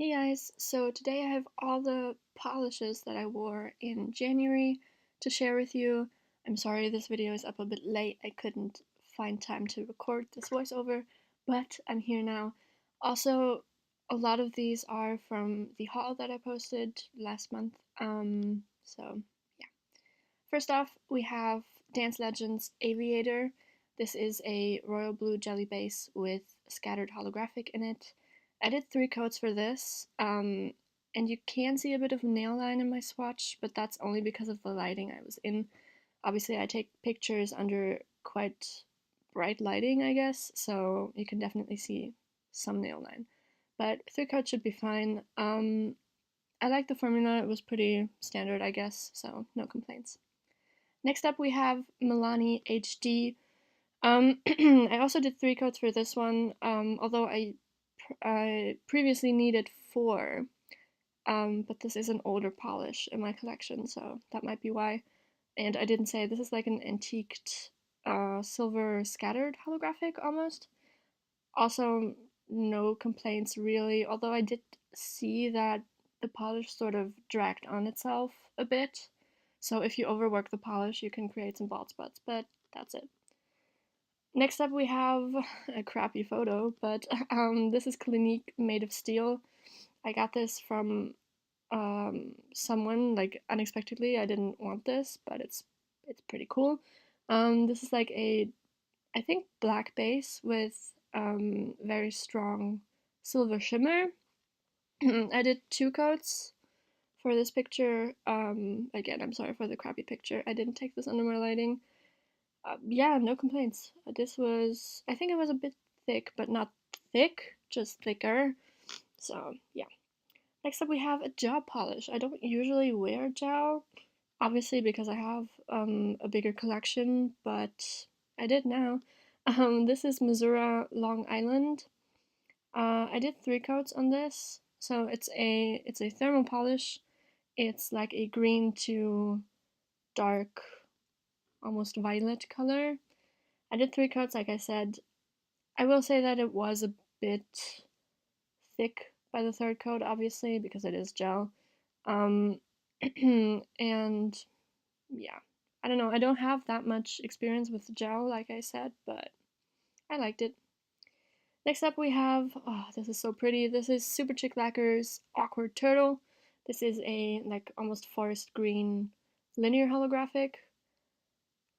Hey guys, so today I have all the polishes that I wore in January to share with you. I'm sorry this video is up a bit late, I couldn't find time to record this voiceover, but I'm here now. Also, a lot of these are from the haul that I posted last month, so yeah. First off, we have Dance Legends Aviator. This is a royal blue jelly base with scattered holographic in it. I did 3 coats for this, and you can see a bit of nail line in my swatch, but that's only because of the lighting I was in. Obviously, I take pictures under quite bright lighting, I guess, so you can definitely see some nail line. But 3 coats should be fine. I like the formula, it was pretty standard, I guess, so no complaints. Next up we have Milani HD. I also did 3 coats for this one, although I previously needed 4, but this is an older polish in my collection, so that might be why. And I didn't say, this is like an antiqued silver scattered holographic almost. Also, no complaints really, although I did see that the polish sort of dragged on itself a bit. So if you overwork the polish, you can create some bald spots, but that's it. Next up we have a crappy photo, but this is Clinique Made of Steel. I got this from someone, like, unexpectedly. I didn't want this, but it's pretty cool. This is like a, I think, black base with very strong silver shimmer. I did 2 coats for this picture. Again, I'm sorry for the crappy picture. I didn't take this under my lighting. Yeah, no complaints. This was, I think it was a bit thick, but not thick, just thicker. So, yeah. Next up we have a gel polish. I don't usually wear gel, obviously because I have a bigger collection, but I did now. This is Masura Long Island. I did 3 coats on this, so it's a thermal polish. It's like a green to dark, almost violet color. I did 3 coats, like I said. I will say that it was a bit thick by the 3rd coat, obviously, because it is gel. And yeah, I don't know. I don't have that much experience with gel, like I said, but I liked it. Next up we have, oh, this is so pretty. This is Superchic Lacquer's Awkward Turtle. This is a, like, almost forest green linear holographic.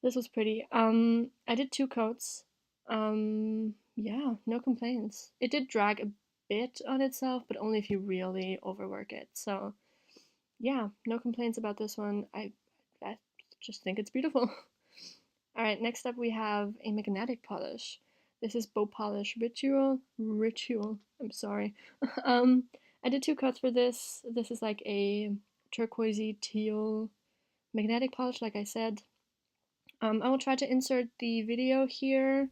This was pretty. I did 2 coats. Yeah, no complaints. It did drag a bit on itself, but only if you really overwork it. So, yeah, no complaints about this one. I just think it's beautiful. Alright, next up we have a magnetic polish. This is Bow Polish Ritual, I'm sorry. I did 2 coats for this. This is like a turquoisey teal magnetic polish, like I said. I will try to insert the video here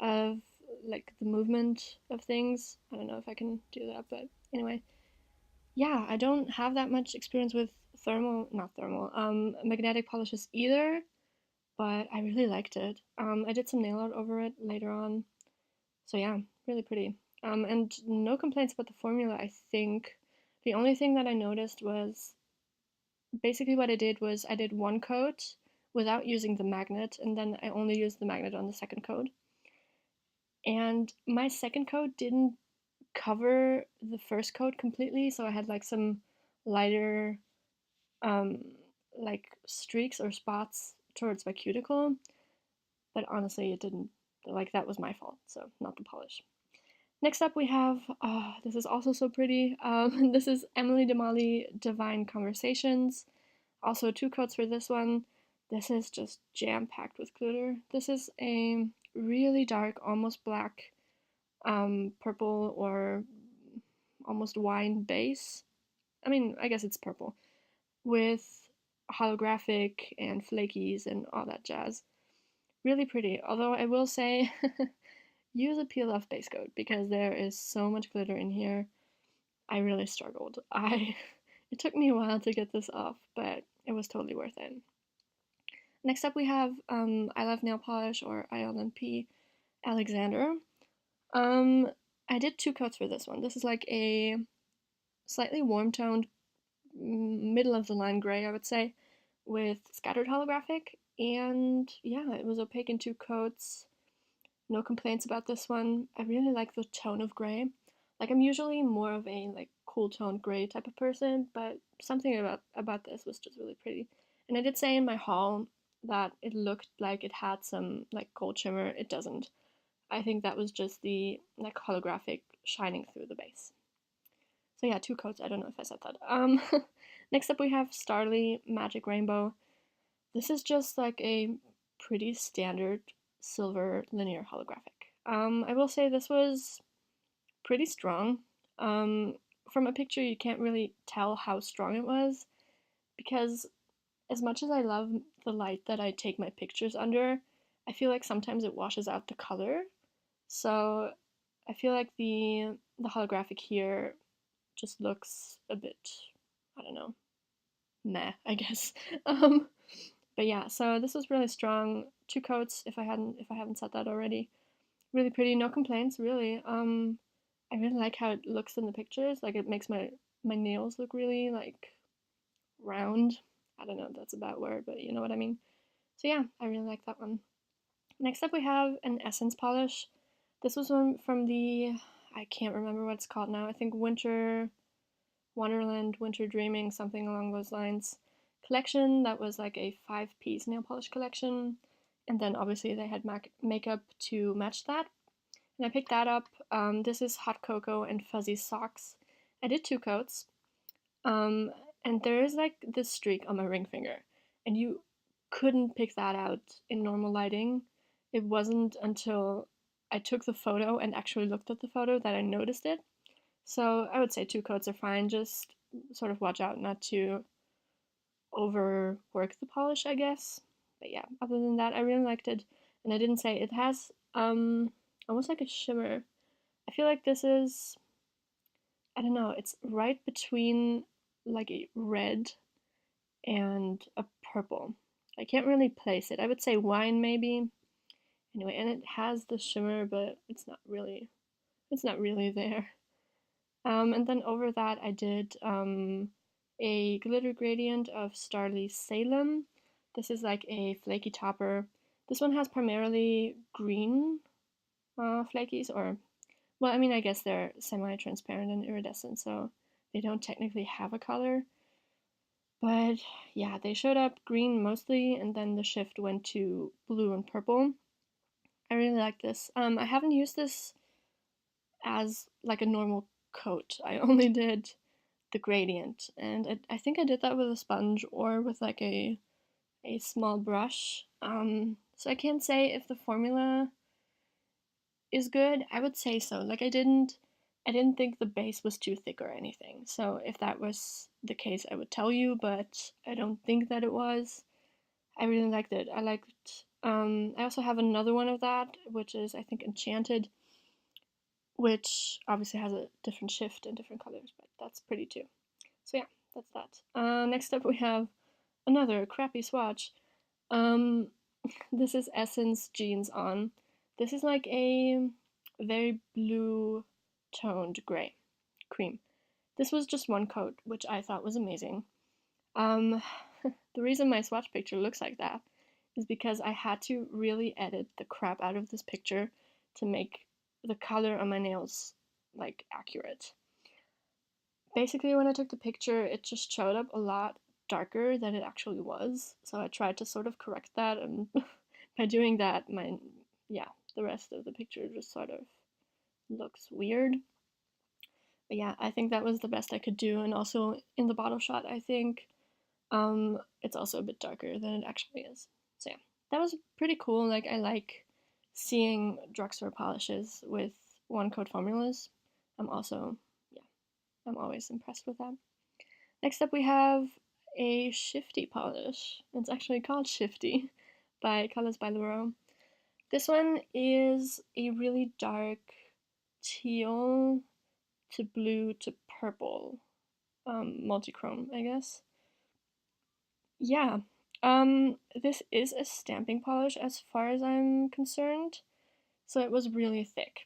of, like, the movement of things. I don't know if I can do that, but anyway. Yeah, I don't have that much experience with magnetic polishes either, but I really liked it. I did some nail art over it later on, so yeah, really pretty. And no complaints about the formula, I think. The only thing that I noticed was, basically what I did was I did 1 coat without using the magnet, and then I only used the magnet on the 2nd coat. And my 2nd coat didn't cover the 1st coat completely, so I had like some lighter like streaks or spots towards my cuticle, but honestly it didn't, like, that was my fault, so not the polish. Next up we have, this is also so pretty, this is Emily Damali Divine Conversations. Also 2 coats for this one. This is just jam-packed with glitter. This is a really dark, almost black, purple or almost wine base. I mean, I guess it's purple, with holographic and flakies and all that jazz. Really pretty, although I will say, use a peel-off base coat because there is so much glitter in here. I really struggled. It took me a while to get this off, but it was totally worth it. Next up we have I Love Nail Polish, or ILNP, Alexander. I did 2 coats for this one. This is like a slightly warm-toned, middle of the line gray, I would say, with scattered holographic. And yeah, it was opaque in 2 coats. No complaints about this one. I really like the tone of gray. Like, I'm usually more of a like cool toned gray type of person, but something about this was just really pretty. And I did say in my haul that it looked like it had some like gold shimmer. It doesn't. I think that was just the like holographic shining through the base. So yeah, 2 coats. I don't know if I said that. Next up we have Starrily Magic Rainbow. This is just like a pretty standard silver linear holographic. I will say this was pretty strong. From a picture, you can't really tell how strong it was because, as much as I love the light that I take my pictures under, I feel like sometimes it washes out the color. So I feel like the holographic here just looks a bit, I don't know, meh, I guess. um, but yeah, so this was really strong. 2 coats, if I haven't said that already. Really pretty, no complaints, really. I really like how it looks in the pictures. Like, it makes my nails look really like round. I don't know if that's a bad word, but you know what I mean. So yeah, I really like that one. Next up we have an Essence polish. This was one from the, I can't remember what it's called now. I think Winter Wonderland, Winter Dreaming, something along those lines. Collection that was like a 5-piece nail polish collection. And then obviously they had makeup to match that. And I picked that up. This is Hot Cocoa and Fuzzy Socks. I did 2 coats. And there is like this streak on my ring finger. And you couldn't pick that out in normal lighting. It wasn't until I took the photo and actually looked at the photo that I noticed it. So I would say 2 coats are fine. Just sort of watch out not to overwork the polish, I guess. But yeah, other than that, I really liked it. And I didn't say it has almost like a shimmer. I feel like this is, I don't know, it's right between like a red and a purple. I can't really place it. I would say wine maybe. Anyway, and it has the shimmer, but it's not really there. And then over that I did a glitter gradient of Starrily Salem. This is like a flaky topper. This one has primarily green flakies, or, well, I mean, I guess they're semi-transparent and iridescent, so they don't technically have a color. But yeah, they showed up green mostly, and then the shift went to blue and purple. I really like this. I haven't used this as like a normal coat. I only did the gradient, and I think I did that with a sponge or with like a small brush. So I can't say if the formula is good. I would say so. Like, I didn't think the base was too thick or anything. So if that was the case, I would tell you, but I don't think that it was. I really liked it. I also have another one of that, which is, I think, Enchanted, which obviously has a different shift and different colors, but that's pretty too. So yeah, that's that. Next up we have another crappy swatch. This is Essence Jeans On. This is like a very blue toned gray cream. This was just 1 coat, which I thought was amazing. The reason my swatch picture looks like that is because I had to really edit the crap out of this picture to make the color on my nails like accurate. Basically, when I took the picture, it just showed up a lot darker than it actually was. So I tried to sort of correct that, and by doing that, the rest of the picture just sort of looks weird. But yeah, I think that was the best I could do, and also in the bottle shot, I think it's also a bit darker than it actually is. So yeah, that was pretty cool. Like, I like seeing drugstore polishes with 1 coat formulas. I'm always impressed with that. Next up we have a Shifty polish. It's actually called Shifty by Colors by Llarowe. This one is a really dark teal to blue to purple multichrome, I guess. Yeah, this is a stamping polish as far as I'm concerned, so it was really thick.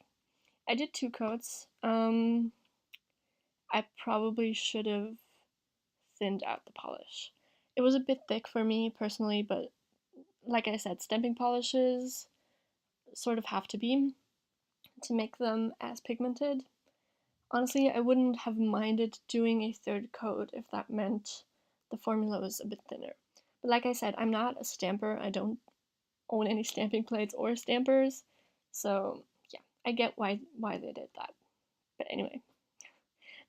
I did 2 coats. I probably should have thinned out the polish. It was a bit thick for me personally, but like I said, stamping polishes sort of have to be to make them as pigmented. Honestly, I wouldn't have minded doing a third coat if that meant the formula was a bit thinner. But like I said, I'm not a stamper. I don't own any stamping plates or stampers. So yeah, I get why they did that. But anyway,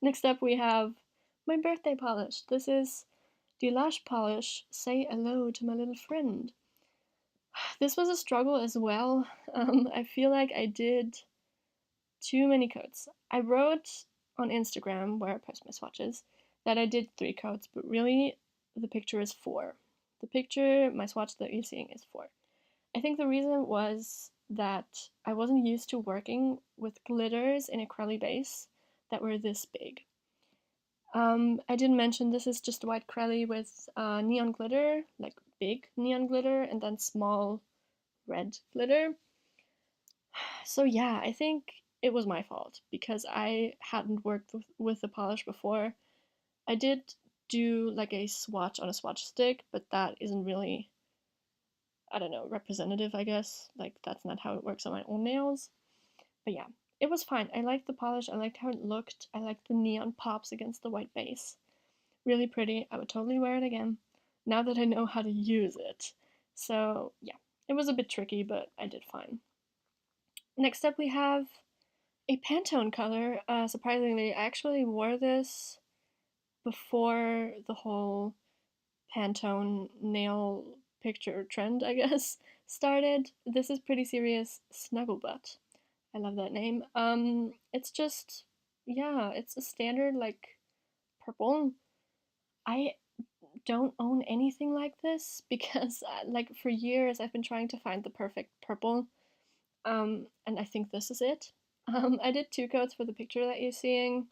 next up we have my birthday polish. This is Delush polish, Say Hello to My Little Friend. This was a struggle as well. I feel like I did too many coats. I wrote on Instagram, where I post my swatches, that I did 3 coats, but really the picture is 4. The picture, my swatch that you're seeing is 4. I think the reason was that I wasn't used to working with glitters in acrylic base that were this big. I didn't mention this is just white acrylic with neon glitter, like big neon glitter, and then small red glitter. So yeah, I think it was my fault because I hadn't worked with the polish before. I did do like a swatch on a swatch stick, but that isn't really, I don't know, representative, I guess. Like, that's not how it works on my own nails. But yeah, it was fine. I liked the polish. I liked how it looked. I liked the neon pops against the white base. Really pretty. I would totally wear it again now that I know how to use it. So yeah, it was a bit tricky, but I did fine. Next up we have a Pantone color. Surprisingly, I actually wore this before the whole Pantone nail picture trend, I guess, started. This is pretty serious Snugglebutt. I love that name. It's just, yeah, it's a standard, like, purple. I don't own anything like this because, like, for years I've been trying to find the perfect purple. And I think this is it. I did 2 coats for the picture that you're seeing.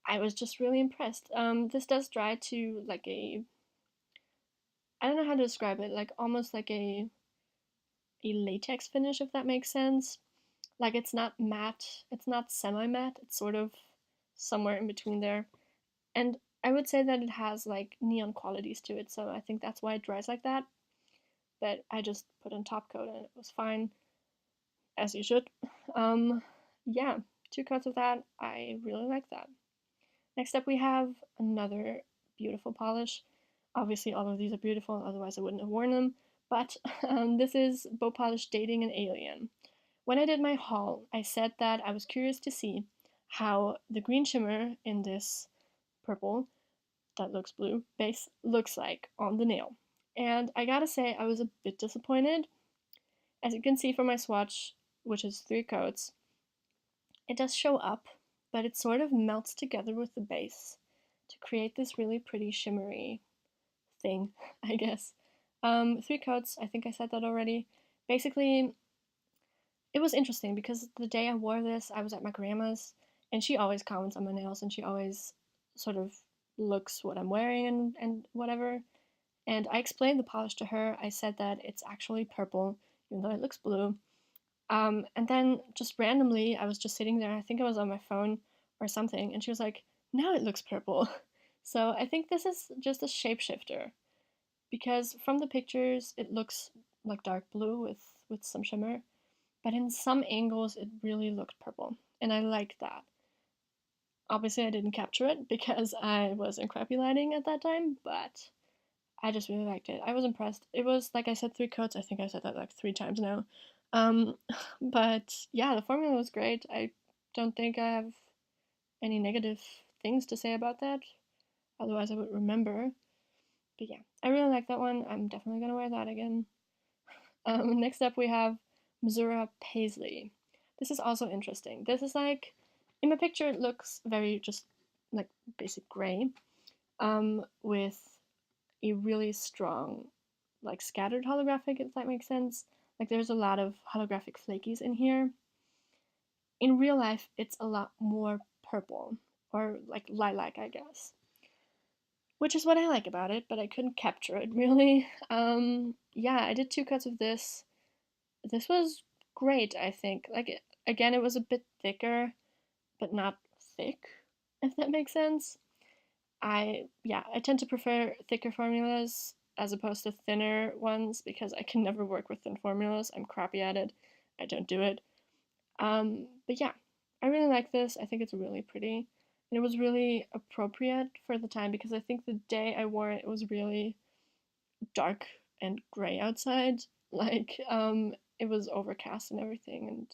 I was just really impressed. This does dry to like a, I don't know how to describe it, like almost like a latex finish, if that makes sense. Like it's not matte, it's not semi-matte, it's sort of somewhere in between there. And I would say that it has like neon qualities to it, so I think that's why it dries like that. But I just put on top coat and it was fine, as you should. Yeah, 2 coats of that. I really like that. Next up we have another beautiful polish. Obviously all of these are beautiful, otherwise I wouldn't have worn them. But this is Bow Polish Dating an Alien. When I did my haul, I said that I was curious to see how the green shimmer in this purple, that looks blue, base looks like on the nail. And I gotta say, I was a bit disappointed. As you can see from my swatch, which is 3 coats, it does show up, but it sort of melts together with the base to create this really pretty shimmery thing, I guess. 3 coats, I think I said that already. Basically, it was interesting because the day I wore this, I was at my grandma's, and she always comments on my nails, and she always sort of looks what I'm wearing and whatever. And I explained the polish to her. I said that it's actually purple, even though it looks blue. And then just randomly, I was just sitting there, I think I was on my phone or something, and she was like, now it looks purple. So I think this is just a shapeshifter, because from the pictures, it looks like dark blue with some shimmer, but in some angles, it really looked purple, and I like that. Obviously, I didn't capture it because I was in crappy lighting at that time, but I just really liked it. I was impressed. It was, like I said, 3 coats. I think I said that like 3 times now. Um, but yeah, the formula was great. I don't think I have any negative things to say about that. Otherwise, I would remember. But yeah, I really like that one. I'm definitely gonna wear that again. Next up, we have Masura Paisley. This is also interesting. This is like, in my picture, it looks very just like basic gray, with a really strong, like scattered holographic, if that makes sense. Like there's a lot of holographic flakies in here. In real life, it's a lot more purple, or like lilac, I guess. Which is what I like about it, but I couldn't capture it really. Yeah, I did 2 cuts of this. This was great, I think. Like, again, it was a bit thicker, but not thick. if that makes sense. I tend to prefer thicker formulas as opposed to thinner ones because I can never work with thin formulas. I'm crappy at it. I don't do it. But yeah, I really like this. I think it's really pretty. And it was really appropriate for the time because I think the day I wore it, it was really dark and gray outside. Like, it was overcast and everything. And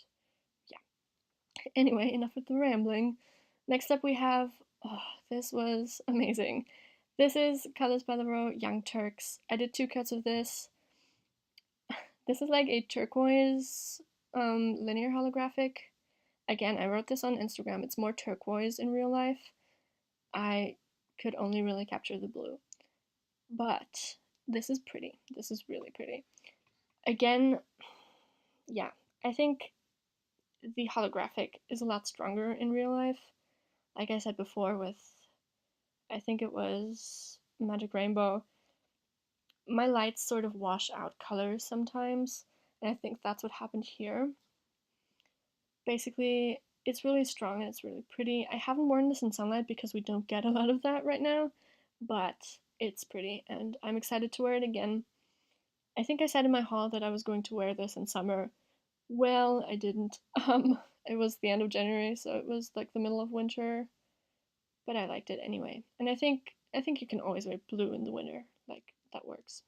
yeah. Anyway, enough with the rambling. Next up we have, oh, this was amazing. This is Colors by Llarowe Young Turks. I did 2 coats of this. This is like a turquoise linear holographic. Again, I wrote this on Instagram. It's more turquoise in real life. I could only really capture the blue. But this is pretty. This is really pretty. Again, yeah, I think the holographic is a lot stronger in real life. Like I said before with, I think it was Magic Rainbow, my lights sort of wash out colors sometimes, and I think that's what happened here. Basically, it's really strong and it's really pretty. I haven't worn this in sunlight because we don't get a lot of that right now, but it's pretty and I'm excited to wear it again. I think I said in my haul that I was going to wear this in summer. Well, I didn't. It was the end of January, so it was like the middle of winter, but I liked it anyway. And I think you can always wear blue in the winter. Like, that works.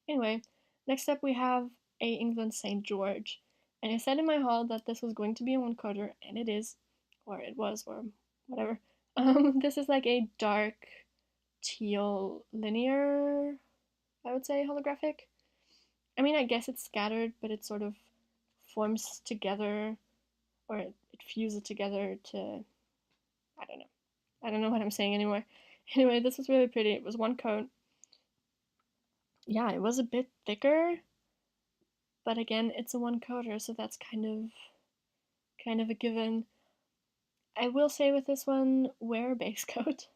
Anyway, next up we have A. England St. George. And I said in my haul that this was going to be a 1-coater, and it is. Or it was, or whatever. This is like a dark teal linear, I would say, holographic. I mean, I guess it's scattered, but it sort of forms together, or it fuses together to, I don't know. I don't know what I'm saying anymore. Anyway, this was really pretty. It was 1 coat. Yeah, it was a bit thicker, but again, it's a 1-coater, so that's kind of a given. I will say with this one, wear a base coat.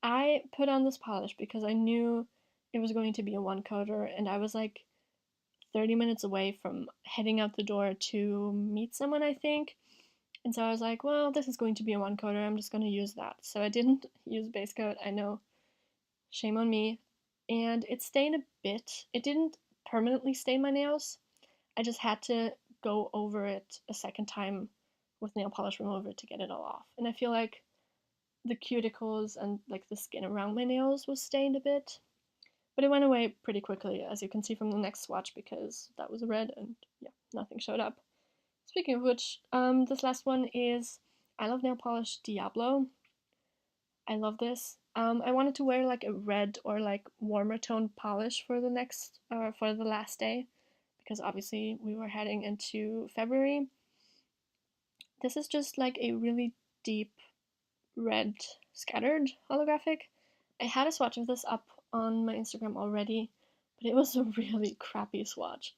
I put on this polish because I knew it was going to be a 1-coater, and I was like 30 minutes away from heading out the door to meet someone, I think. And so I was like, well, this is going to be a 1-coater, I'm just going to use that. So I didn't use base coat, I know. Shame on me. And it stained a bit. It didn't permanently stain my nails. I just had to go over it a second time with nail polish remover to get it all off. And I feel like the cuticles and like the skin around my nails was stained a bit. But it went away pretty quickly, as you can see from the next swatch, because that was red and yeah, nothing showed up. Speaking of which, this last one is I Love Nail Polish Diablo. I love this. I wanted to wear like a red or like warmer toned polish for for the last day, because obviously we were heading into February. This is just like a really deep red scattered holographic. I had a swatch of this up on my Instagram already, but it was a really crappy swatch.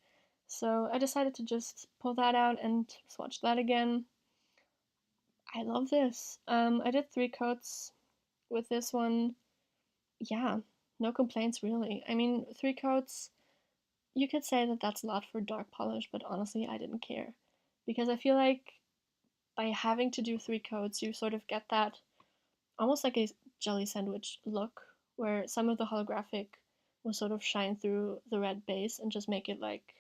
So I decided to just pull that out and swatch that again. I love this. I did 3 coats with this one. Yeah, no complaints really. I mean, 3 coats, you could say that that's a lot for dark polish, but honestly, I didn't care. Because I feel like by having to do 3 coats, you sort of get that almost like a jelly sandwich look, where some of the holographic will sort of shine through the red base and just make it like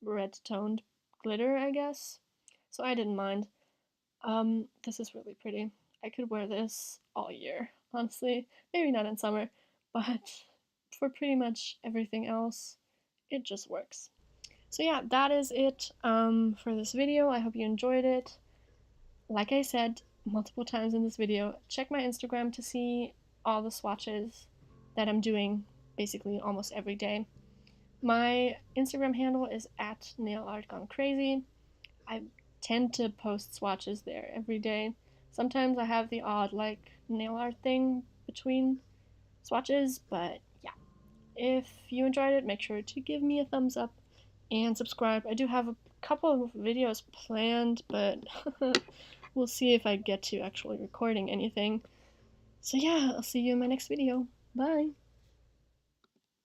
red toned glitter, I guess. So I didn't mind. This is really pretty. I could wear this all year, honestly. Maybe not in summer, but for pretty much everything else, it just works. So yeah, that is it for this video. I hope you enjoyed it. Like I said multiple times in this video, check my Instagram to see all the swatches that I'm doing basically almost every day. My Instagram handle is at nailartgonecrazy. I tend to post swatches there every day. Sometimes I have the odd like nail art thing between swatches, but yeah. If you enjoyed it, make sure to give me a thumbs up and subscribe. I do have a couple of videos planned, but we'll see if I get to actually recording anything. So yeah, I'll see you in my next video. Bye!